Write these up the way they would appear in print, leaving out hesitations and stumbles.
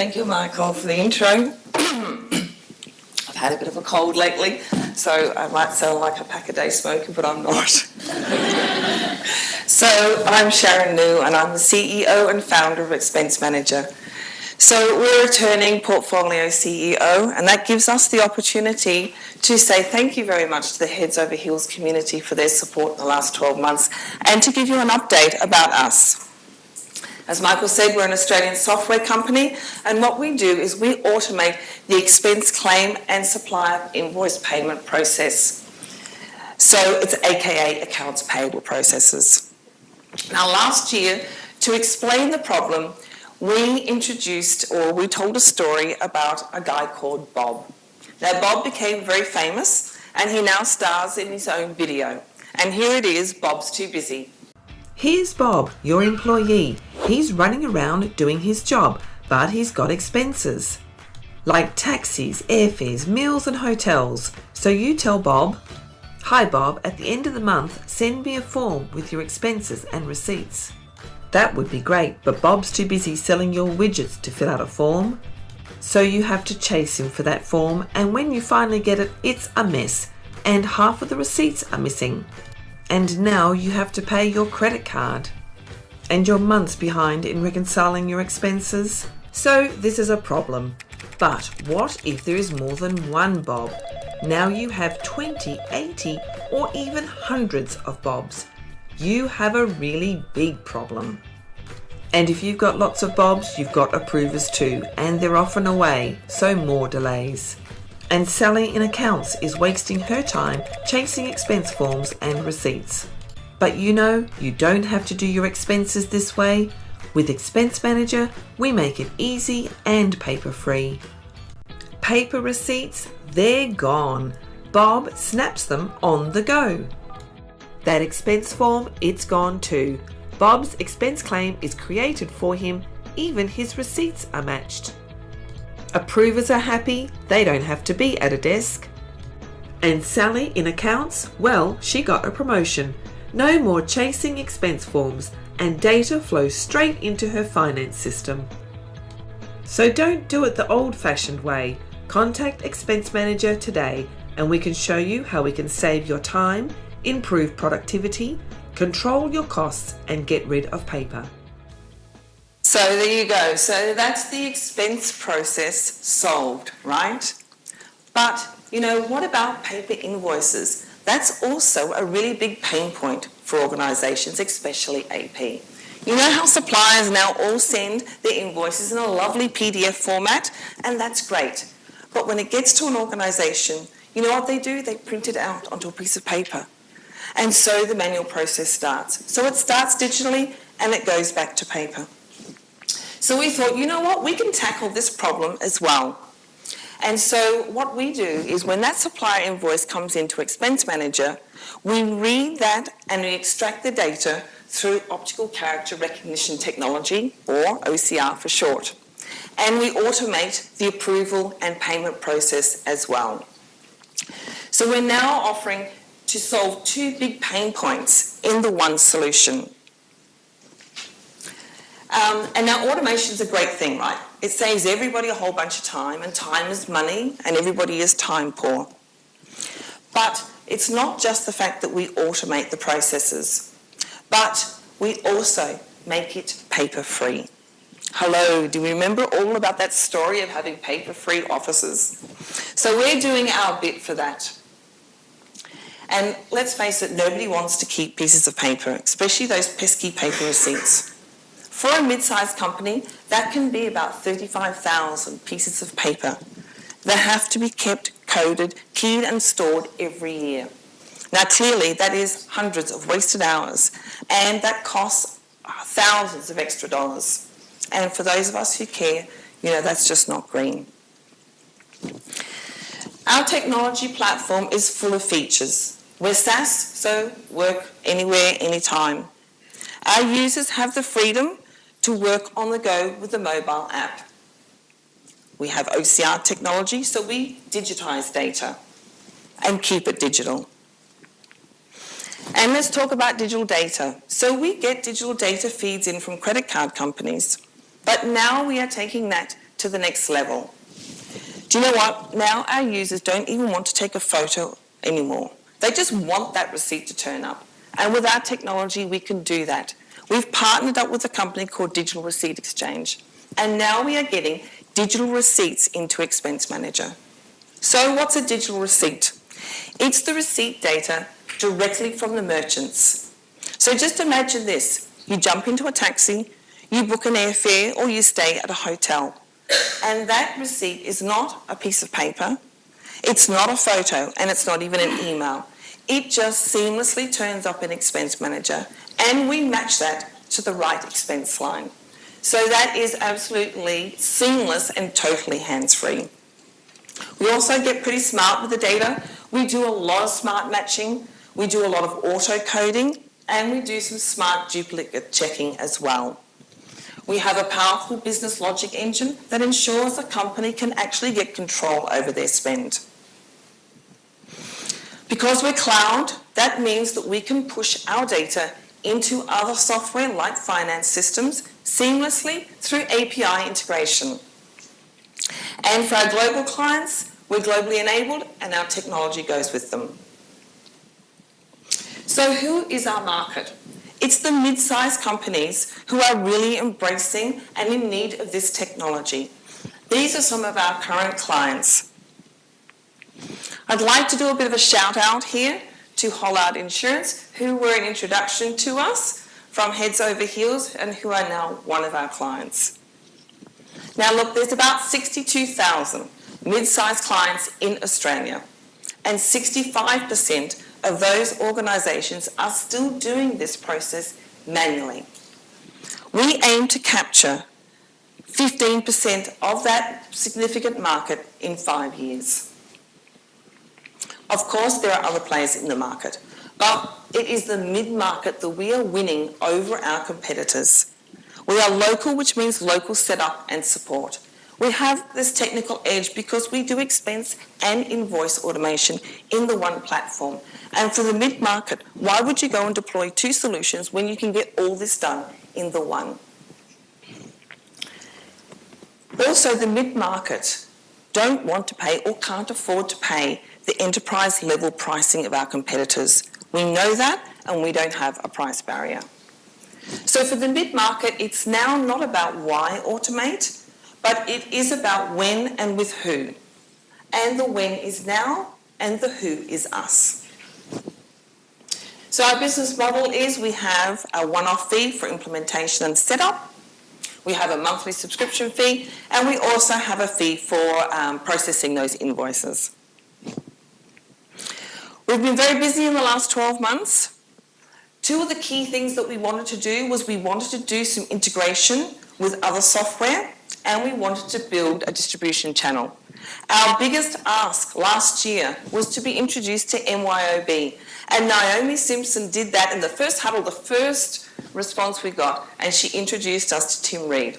Thank you, Michael, for the intro. I've had a bit of a cold lately, so I might sound like a pack-a-day smoker, but I'm not. So I'm Sharon Nouh, and I'm the CEO and founder of ExpenseManager. So we're a returning portfolio CEO, and that gives us the opportunity to say thank you very much to the Heads Over Heels community for their support in the last 12 months, and to give you an update about us. As Michael said, we're an Australian software company, and what we do is we automate the expense claim and supplier invoice payment process. So it's AKA accounts payable processes. Now last year, to explain the problem, we told a story about a guy called Bob. Now Bob became very famous, and he now stars in his own video. And here it is, Bob's Too Busy. Here's Bob, your employee. He's running around doing his job, but he's got expenses, like taxis, airfares, meals and hotels. So you tell Bob, "Hi Bob, at the end of the month, send me a form with your expenses and receipts." That would be great, but Bob's too busy selling your widgets to fill out a form. So you have to chase him for that form, and when you finally get it, it's a mess, and half of the receipts are missing. And now you have to pay your credit card. And you're months behind in reconciling your expenses. So this is a problem. But what if there is more than one Bob? Now you have 20, 80, or even hundreds of Bobs. You have a really big problem. And if you've got lots of Bobs, you've got approvers too, and they're often away, so more delays. And Sally in accounts is wasting her time chasing expense forms and receipts. But you know, you don't have to do your expenses this way. With ExpenseManager, we make it easy and paper-free. Paper receipts, they're gone. Bob snaps them on the go. That expense form, it's gone too. Bob's expense claim is created for him, even his receipts are matched. Approvers are happy, they don't have to be at a desk. And Sally in accounts, well, she got a promotion. No more chasing expense forms, and data flows straight into her finance system. So don't do it the old-fashioned way. Contact ExpenseManager today, and we can show you how we can save your time, improve productivity, control your costs, and get rid of paper. So there you go. So that's the expense process solved, right? But, what about paper invoices? That's also a really big pain point for organisations, especially AP. You know how suppliers now all send their invoices in a lovely PDF format, and that's great. But when it gets to an organisation, you know what they do? They print it out onto a piece of paper. And so the manual process starts. So it starts digitally and it goes back to paper. So we thought, you know what, we can tackle this problem as well. And so what we do is when that supplier invoice comes into ExpenseManager, we read that and we extract the data through optical character recognition technology, or OCR for short. And we automate the approval and payment process as well. So we're now offering to solve two big pain points in the one solution. And now automation's a great thing, right? It saves everybody a whole bunch of time, and time is money, and everybody is time poor. But it's not just the fact that we automate the processes, but we also make it paper-free. Hello, do you remember all about that story of having paper-free offices? So we're doing our bit for that. And let's face it, nobody wants to keep pieces of paper, especially those pesky paper receipts. For a mid-sized company, that can be about 35,000 pieces of paper that have to be kept, coded, keyed and stored every year. Now clearly that is hundreds of wasted hours, and that costs thousands of extra dollars. And for those of us who care, that's just not green. Our technology platform is full of features. We're SaaS, so work anywhere, anytime. Our users have the freedom to work on the go with the mobile app. We have OCR technology, so we digitize data and keep it digital. And let's talk about digital data. So we get digital data feeds in from credit card companies, but now we are taking that to the next level. Do you know what? Now our users don't even want to take a photo anymore. They just want that receipt to turn up. And with our technology, we can do that. We've partnered up with a company called Digital Receipt Exchange. And now we are getting digital receipts into ExpenseManager. So what's a digital receipt? It's the receipt data directly from the merchants. So just imagine this. You jump into a taxi, you book an airfare, or you stay at a hotel. And that receipt is not a piece of paper, it's not a photo, and it's not even an email. It just seamlessly turns up in ExpenseManager, and we match that to the right expense line. So that is absolutely seamless and totally hands-free. We also get pretty smart with the data. We do a lot of smart matching, we do a lot of auto-coding, and we do some smart duplicate checking as well. We have a powerful business logic engine that ensures a company can actually get control over their spend. Because we're cloud, that means that we can push our data into other software like finance systems seamlessly through API integration. And for our global clients, we're globally enabled and our technology goes with them. So who is our market? It's the mid-sized companies who are really embracing and in need of this technology. These are some of our current clients. I'd like to do a bit of a shout out here to Hollard Insurance, who were an introduction to us from Heads Over Heels and who are now one of our clients. Now look, there's about 62,000 mid-sized clients in Australia, and 65% of those organisations are still doing this process manually. We aim to capture 15% of that significant market in 5 years. Of course, there are other players in the market, but it is the mid-market that we are winning over our competitors. We are local, which means local setup and support. We have this technical edge because we do expense and invoice automation in the one platform. And for the mid-market, why would you go and deploy 2 solutions when you can get all this done in the one? Also, the mid-market don't want to pay or can't afford to pay the enterprise level pricing of our competitors. We know that, and we don't have a price barrier. So for the mid-market, it's now not about why automate, but it is about when and with who. And the when is now, and the who is us. So our business model is we have a one-off fee for implementation and setup. We have a monthly subscription fee, and we also have a fee for processing those invoices. We've been very busy in the last 12 months. 2 of the key things that we wanted to do was we wanted to do some integration with other software, and we wanted to build a distribution channel. Our biggest ask last year was to be introduced to MYOB, and Naomi Simpson did that in the first huddle, the first response we got, and she introduced us to Tim Reed.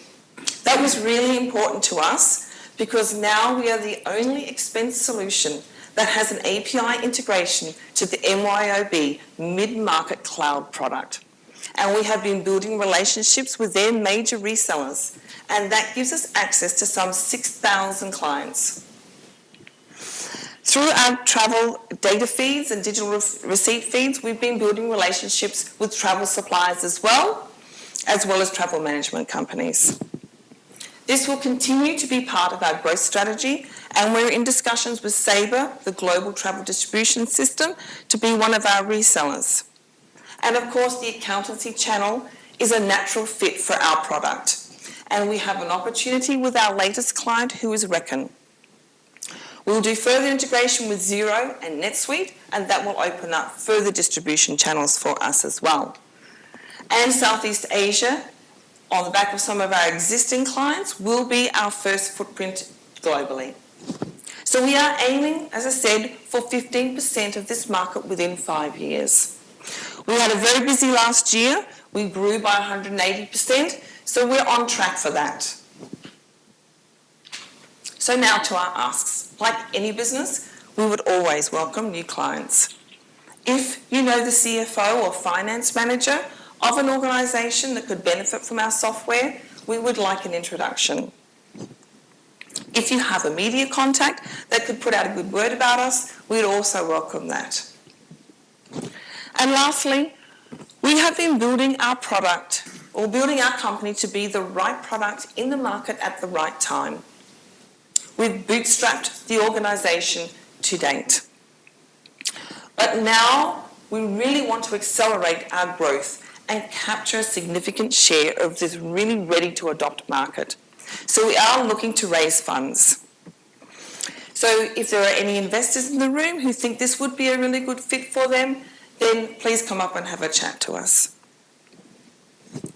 That was really important to us because now we are the only expense solution that has an API integration to the MYOB mid-market cloud product. And we have been building relationships with their major resellers, and that gives us access to some 6,000 clients. Through our travel data feeds and digital receipt feeds, we've been building relationships with travel suppliers as well as travel management companies. This will continue to be part of our growth strategy, and we're in discussions with Sabre, the global travel distribution system, to be one of our resellers. And of course, the accountancy channel is a natural fit for our product. And we have an opportunity with our latest client, who is Reckon. We'll do further integration with Xero and NetSuite, and that will open up further distribution channels for us as well. And Southeast Asia, on the back of some of our existing clients, will be our first footprint globally. So we are aiming, as I said, for 15% of this market within 5 years. We had a very busy last year. We grew by 180%, so we're on track for that. So now to our asks. Like any business, we would always welcome new clients. If you know the CFO or finance manager of an organisation that could benefit from our software, we would like an introduction. If you have a media contact that could put out a good word about us, we'd also welcome that. And lastly, we have been building our product or building our company to be the right product in the market at the right time. We've bootstrapped the organisation to date. But now we really want to accelerate our growth and capture a significant share of this really ready-to-adopt market. So we are looking to raise funds. So if there are any investors in the room who think this would be a really good fit for them, then please come up and have a chat to us.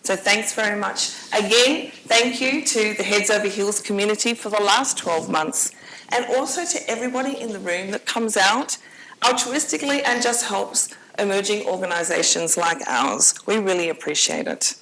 So thanks very much. Again, thank you to the Heads Over Heels community for the last 12 months, and also to everybody in the room that comes out altruistically and just helps emerging organisations like ours. We really appreciate it.